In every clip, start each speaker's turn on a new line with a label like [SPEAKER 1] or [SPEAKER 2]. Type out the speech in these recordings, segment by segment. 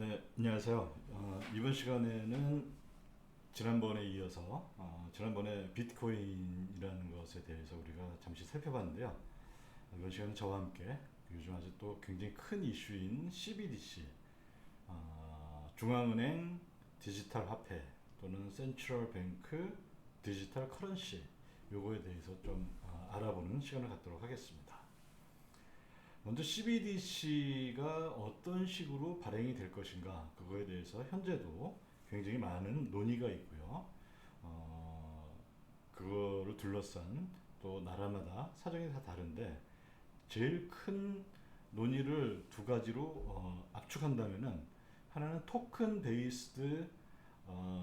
[SPEAKER 1] 네, 안녕하세요. 이번 시간에는 지난번에 이어서 지난번에 비트코인이라는 것에 대해서 우리가 잠시 살펴봤는데요. 이번 시간은 저와 함께 요즘 아주 또 굉장히 큰 이슈인 CBDC, 중앙은행 디지털 화폐 또는 센트럴 뱅크 디지털 커런시 요거에 대해서 좀 알아보는 시간을 갖도록 하겠습니다. 먼저 CBDC가 어떤 식으로 발행이 될 것인가 그거에 대해서 현재도 굉장히 많은 논의가 있고요. 그거를 둘러싼 또 나라마다 사정이 다 다른데 제일 큰 논의를 두 가지로 압축한다면은 하나는 토큰 베이스드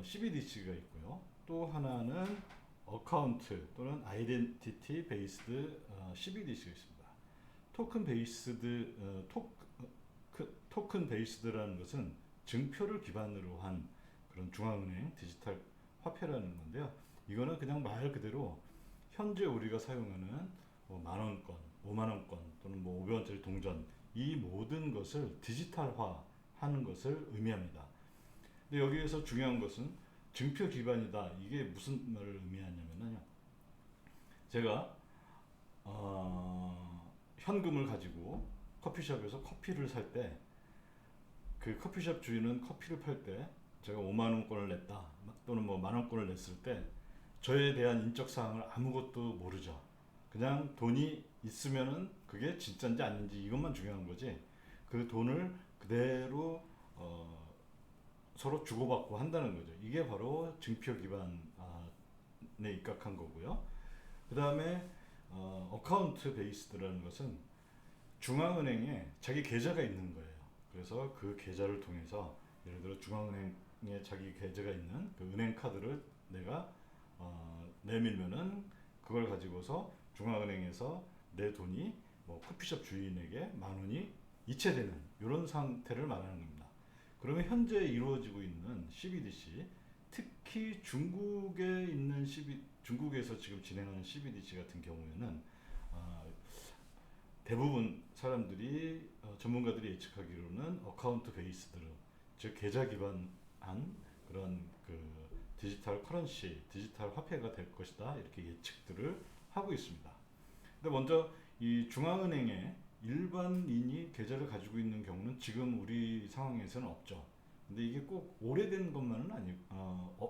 [SPEAKER 1] CBDC가 있고요. 또 하나는 어카운트 또는 아이덴티티 베이스드 CBDC가 있습니다. 토큰 베이스드 토큰 베이스드라는 것은 증표를 기반으로 한 그런 중앙은행 디지털 화폐라는 건데요. 이거는 그냥 말 그대로 현재 우리가 사용하는 뭐 만원권, 5만원권 또는 뭐 500원짜리 동전 이 모든 것을 디지털화 하는 것을 의미합니다. 근데 여기에서 중요한 것은 증표 기반이다. 이게 무슨 말을 의미하냐면요. 제가 현금을 가지고 커피숍에서 커피를 살 때 그 커피숍 주인은 커피를 팔 때 제가 5만 원권을 냈다 또는 뭐 만 원권을 냈을 때 저에 대한 인적 사항을 아무것도 모르죠. 그냥 돈이 있으면은 그게 진짜인지 아닌지 이것만 중요한 거지. 그 돈을 그대로 서로 주고받고 한다는 거죠. 이게 바로 증표 기반에 입각한 거고요. 그 다음에 어카운트 베이스드라는 것은 중앙은행에 자기 계좌가 있는 거예요. 그래서 그 계좌를 통해서 예를 들어 중앙은행에 자기 계좌가 있는 그 은행 카드를 내가 내밀면은 그걸 가지고서 중앙은행에서 내 돈이 뭐 커피숍 주인에게 만 원이 이체되는 이런 상태를 말하는 겁니다. 그러면 현재 이루어지고 있는 CBDC, 특히 중국에 있는 중국에서 지금 진행하는 CBDC 같은 경우에는 어, 대부분 사람들이 전문가들이 예측하기로는 어카운트 베이스드로 즉 계좌 기반한 그런 그 디지털 커런시, 디지털 화폐가 될 것이다 이렇게 예측들을 하고 있습니다. 근데 먼저 이 중앙은행에 일반인이 계좌를 가지고 있는 경우는 지금 우리 상황에서는 없죠. 근데 이게 꼭 오래된 것만은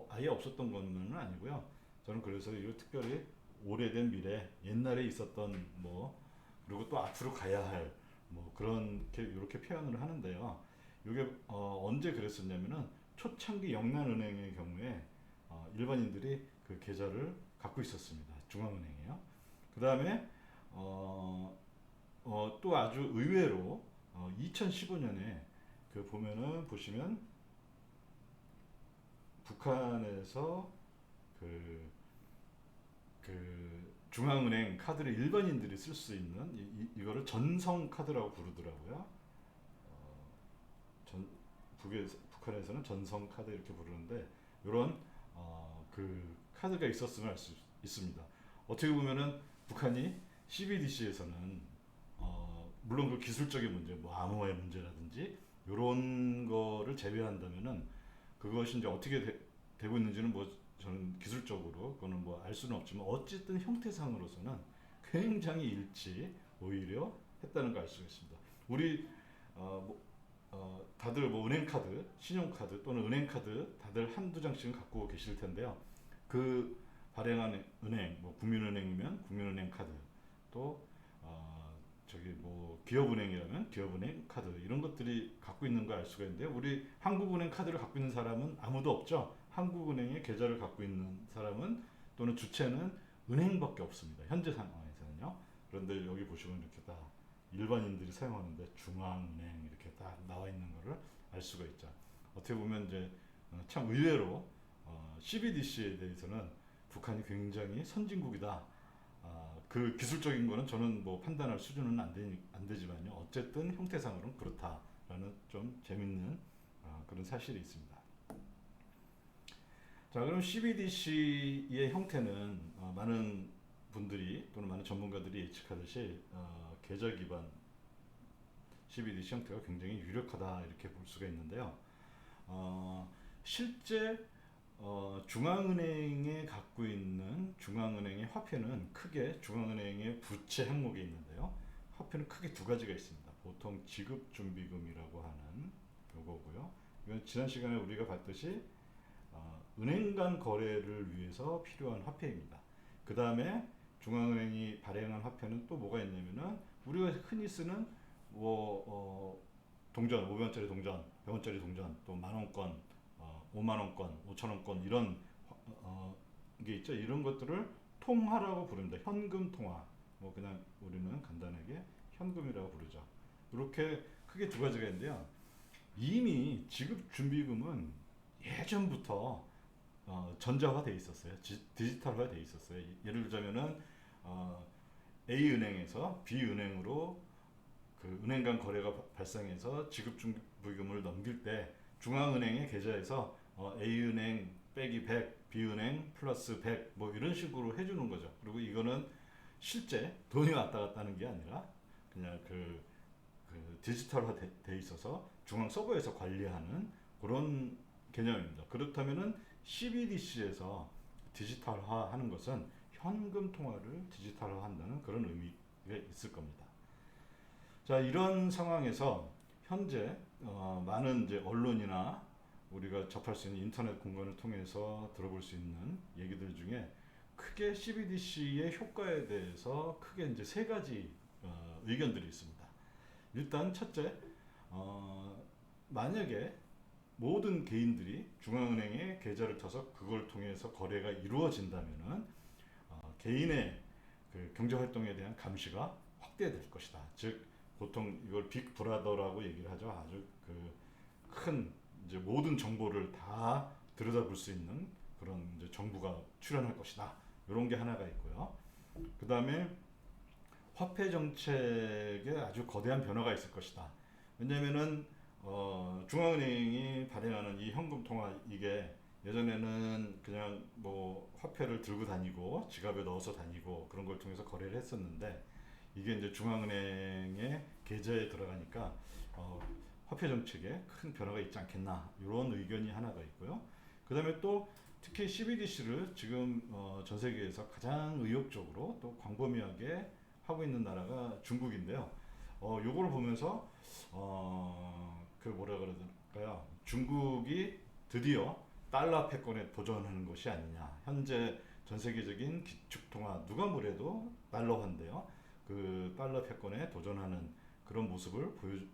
[SPEAKER 1] 아예 없었던 것만은 아니고요. 저는 그래서 이걸 특별히 오래된 미래, 옛날에 있었던 뭐 그리고 또 앞으로 가야 할 뭐 그런 이렇게 표현을 하는데요. 이게 언제 그랬었냐면은 초창기 영란은행의 경우에 일반인들이 그 계좌를 갖고 있었습니다. 중앙은행이요. 그 다음에 또 아주 의외로 2015년에 그 보시면 북한에서 그, 그 중앙은행 카드를 일반인들이 쓸 수 있는 이거를 전성 카드라고 부르더라고요. 전 북한에서는 전성 카드 이렇게 부르는데 이런 그 카드가 있었음을 알 수 있습니다. 어떻게 보면은 북한이 CBDC에서는 물론 그 기술적인 문제, 뭐 암호화의 문제라든지 이런 거를 제외한다면은 그것이 이제 어떻게 되고 있는지는 뭐 저는 기술적으로 그거는 뭐 알 수는 없지만 어쨌든 형태상으로서는 굉장히 일치 오히려 했다는 걸 알 수가 있습니다. 우리 뭐, 다들 뭐 은행카드, 신용카드 또는 은행카드 다들 한두 장씩은 갖고 계실 텐데요. 그 발행한 은행, 뭐 국민은행이면 국민은행 카드, 또 저기 뭐 기업은행이라면 기업은행 카드 이런 것들이 갖고 있는 걸 알 수가 있는데 우리 한국은행 카드를 갖고 있는 사람은 아무도 없죠. 한국은행에 계좌를 갖고 있는 사람은 또는 주체는 은행밖에 없습니다. 현재 상황에서는요. 그런데 여기 보시면 이렇게 다 일반인들이 사용하는데 중앙은행 이렇게 딱 나와 있는 거를 알 수가 있죠. 어떻게 보면 이제 참 의외로 CBDC에 대해서는 북한이 굉장히 선진국이다. 그 기술적인 거는 저는 뭐 판단할 수준은 안 되지만요. 어쨌든 형태상으로는 그렇다라는 좀 재밌는 그런 사실이 있습니다. 자, 그럼 CBDC의 형태는 많은 분들이 또는 많은 전문가들이 예측하듯이 계좌 기반 CBDC 형태가 굉장히 유력하다 이렇게 볼 수가 있는데요. 실제 중앙은행에 갖고 있는 중앙은행의 화폐는 크게 중앙은행의 부채 항목에 있는데요. 화폐는 크게 두 가지가 있습니다. 보통 지급준비금이라고 하는 요거고요. 이건 지난 시간에 우리가 봤듯이 은행 간 거래를 위해서 필요한 화폐입니다. 그 다음에 중앙은행이 발행한 화폐는 또 뭐가 있냐면은 우리가 흔히 쓰는 동전, 500원짜리 동전, 100원짜리 동전, 또 만원권, 5만원권, 5천원권 이런 게 있죠. 이런 것들을 통화라고 부릅니다. 현금 통화. 뭐 그냥 우리는 간단하게 현금이라고 부르죠. 이렇게 크게 두 가지가 있는데요. 이미 지급 준비금은 예전부터 전자화돼 있었어요. 디지털화 돼 있었어요. 예를 들자면은 A 은행에서 B 은행으로 그 은행 간 거래가 발생해서 지급 준비금을 넘길 때 중앙은행의 계좌에서 A은행 빼기 100, B은행 플러스 100 뭐 이런 식으로 해주는 거죠. 그리고 이거는 실제 돈이 왔다 갔다 하는 게 아니라 그냥 그 디지털화 돼 있어서 중앙 서버에서 관리하는 그런 개념입니다. 그렇다면은 CBDC에서 디지털화 하는 것은 현금 통화를 디지털화 한다는 그런 의미가 있을 겁니다. 자, 이런 상황에서 현재 많은 이제 언론이나 우리가 접할 수 있는 인터넷 공간을 통해서 들어볼 수 있는 얘기들 중에 크게 CBDC의 효과에 대해서 크게 이제 세 가지 의견들이 있습니다. 일단 첫째, 만약에 모든 개인들이 중앙은행에 계좌를 터서 그걸 통해서 거래가 이루어진다면은 개인의 그 경제활동에 대한 감시가 확대될 것이다. 즉 보통 이걸 빅브라더라고 얘기를 하죠. 아주 그 큰 이제 모든 정보를 다 들여다볼 수 있는 그런 이제 정부가 출연할 것이다. 이런 게 하나가 있고요. 그 다음에 화폐 정책에 아주 거대한 변화가 있을 것이다. 왜냐면은 중앙은행이 발행하는 이 현금 통화 이게 예전에는 그냥 뭐 화폐를 들고 다니고 지갑에 넣어서 다니고 그런 걸 통해서 거래를 했었는데 이게 이제 중앙은행의 계좌에 들어가니까 화폐 정책에 큰 변화가 있지 않겠나 이런 의견이 하나가 있고요. 그 다음에 또 특히 CBDC를 지금 전 세계에서 가장 의욕적으로 또 광범위하게 하고 있는 나라가 중국인데요. 요거를 보면서 그 뭐라 그러던가요? 중국이 드디어 달러 패권에 도전하는 것이 아니냐. 현재 전 세계적인 기축통화 누가 뭐래도 달러화인데요. 그 달러 패권에 도전하는 그런 모습을 그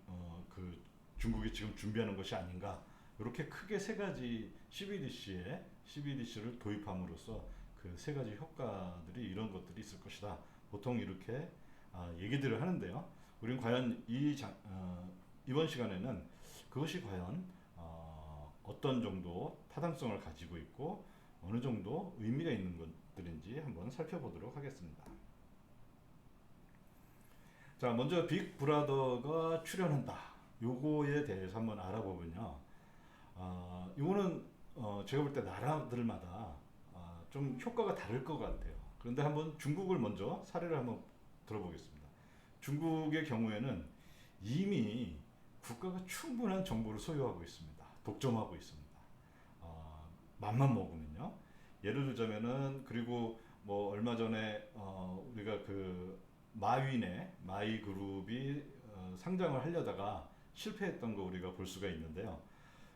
[SPEAKER 1] 중국이 지금 준비하는 것이 아닌가. 이렇게 크게 세 가지 CBDC를 도입함으로써 그 세 가지 효과들이 이런 것들이 있을 것이다. 보통 이렇게 얘기들을 하는데요. 우리는 과연 이번 시간에는 그것이 과연 어떤 정도 타당성을 가지고 있고 어느 정도 의미가 있는 것들인지 한번 살펴보도록 하겠습니다. 자, 먼저 빅브라더가 출연한다. 요거에 대해서 한번 알아보면요. 이거는 제가 볼 때 나라들마다 좀 효과가 다를 것 같아요. 그런데 한번 중국을 먼저 사례를 한번 들어보겠습니다. 중국의 경우에는 이미 국가가 충분한 정보를 소유하고 있습니다. 독점하고 있습니다. 맘만 먹으면요. 예를 들자면은 그리고 뭐 얼마 전에 우리가 그 마이그룹이 상장을 하려다가 실패했던 거 우리가 볼 수가 있는데요.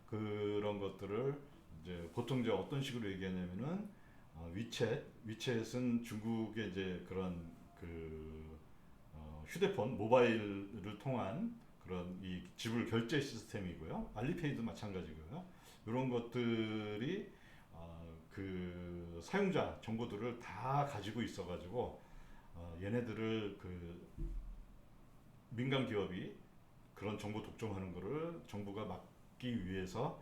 [SPEAKER 1] 그런 것들을 이제 보통 이제 어떤 식으로 얘기하냐면은 위챗은 중국의 이제 그런 그 휴대폰 모바일을 통한 그런 이 지불 결제 시스템이고요. 알리페이도 마찬가지고요. 이런 것들이 그 사용자 정보들을 다 가지고 있어가지고 얘네들을 그 민간 기업이 그런 정보 독점하는 거를 정부가 막기 위해서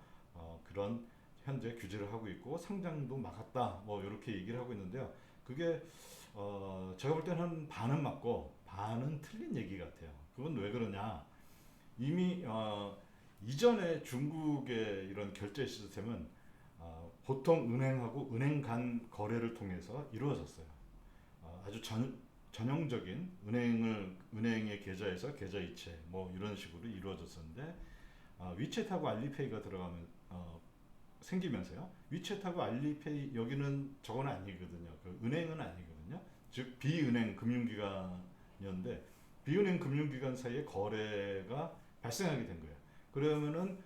[SPEAKER 1] 그런 현재 규제를 하고 있고 상장도 막았다 뭐 이렇게 얘기를 하고 있는데요. 그게 제가 볼 때는 한 반은 맞고 반은 틀린 얘기 같아요. 그건 왜 그러냐? 이미 이전에 중국의 이런 결제 시스템은 보통 은행하고 은행 간 거래를 통해서 이루어졌어요. 아주 전형적인 은행의 계좌에서 계좌 이체 뭐 이런 식으로 이루어졌었는데 위챗하고 알리페이가 들어가면 생기면서요. 위챗하고 알리페이 여기는 저건 아니거든요. 그 은행은 아니거든요. 즉 비은행 금융기관이었는데 비은행 금융기관 사이에 거래가 발생하게 된 거예요. 그러면은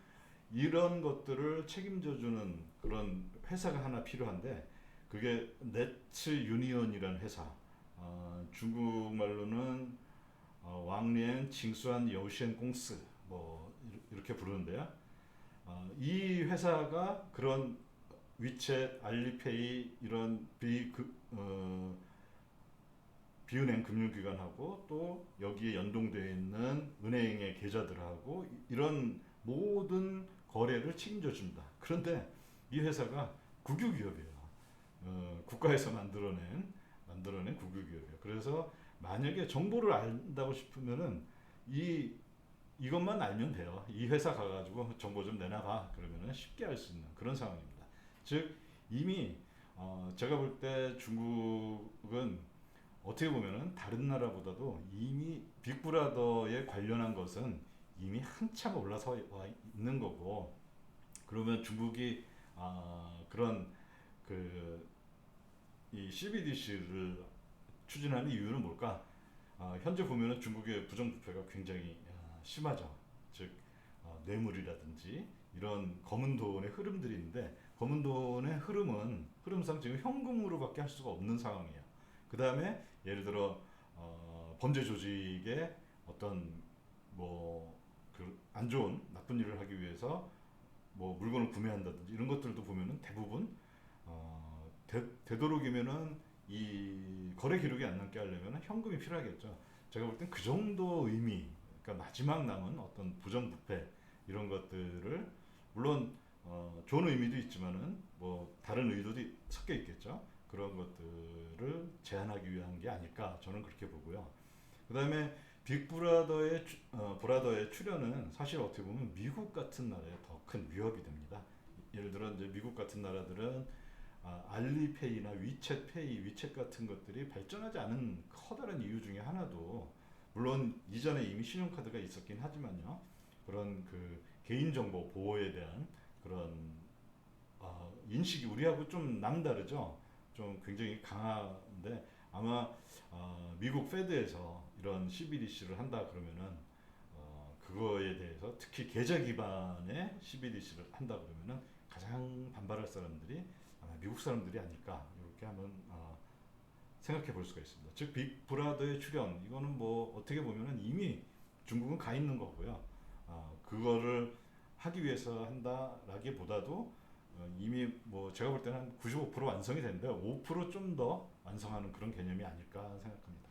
[SPEAKER 1] 이런 것들을 책임져주는 그런 회사가 하나 필요한데 그게 네츠 유니언이라는 회사. 중국말로는 왕리엔 징수한 여우시엔 공스 뭐 이렇게 부르는데요. 이 회사가 그런 위챗, 알리페이 이런 비은행 금융기관하고 또 여기에 연동되어 있는 은행의 계좌들하고 이런 모든 거래를 책임져 줍니다. 그런데 이 회사가 국유기업이에요. 국가에서 만들어낸 국유기업이에요. 그래서 만약에 정보를 안다고 싶으면은 이 이것만 알면 돼요. 이 회사 가가지고 정보 좀 내놔봐. 그러면은 쉽게 알 수 있는 그런 상황입니다. 즉 이미 제가 볼 때 중국은 어떻게 보면은 다른 나라보다도 이미 빅브라더에 관련한 것은 이미 한참 올라서 와 있는 거고 그러면 중국이 그런 그 이 CBDC를 추진하는 이유는 뭘까? 현재 보면은 중국의 부정부패가 굉장히 심하죠. 즉 뇌물이라든지 이런 검은 돈의 흐름들이 있는데 검은 돈의 흐름상 지금 현금으로밖에 할 수가 없는 상황이에요. 그 다음에 예를 들어 범죄 조직의 어떤 뭐 그 안 좋은 나쁜 일을 하기 위해서 뭐 물건을 구매한다든지 이런 것들도 보면은 대부분 되도록이면은 이 거래 기록이 안 남게 하려면 현금이 필요하겠죠. 제가 볼 땐 그 정도 의미, 그러니까 마지막 남은 어떤 부정부패 이런 것들을 물론 좋은 의미도 있지만은 뭐 다른 의도도 섞여 있겠죠. 그런 것들을 제한하기 위한 게 아닐까 저는 그렇게 보고요. 그다음에 빅브라더의 브라더의 출현은 사실 어떻게 보면 미국 같은 나라에 더 큰 위협이 됩니다. 예를 들어 이제 미국 같은 나라들은 알리페이나 위챗페이, 위챗 같은 것들이 발전하지 않은 커다란 이유 중에 하나도 물론 이전에 이미 신용카드가 있었긴 하지만요. 그런 그 개인정보 보호에 대한 그런 인식이 우리하고 좀 남다르죠. 좀 굉장히 강한데 아마 미국 페드에서 이런 CBDC를 한다 그러면은 그거에 대해서 특히 계좌 기반의 CBDC를 한다 그러면은 가장 반발할 사람들이 아마 미국 사람들이 아닐까 이렇게 한번 생각해 볼 수가 있습니다. 즉 빅브라더의 출현 이거는 뭐 어떻게 보면은 이미 중국은 가 있는 거고요. 그거를 하기 위해서 한다라기보다도 이미 뭐 제가 볼 때는 한 95% 완성이 됐는데 5%좀 더 완성하는 그런 개념이 아닐까 생각합니다.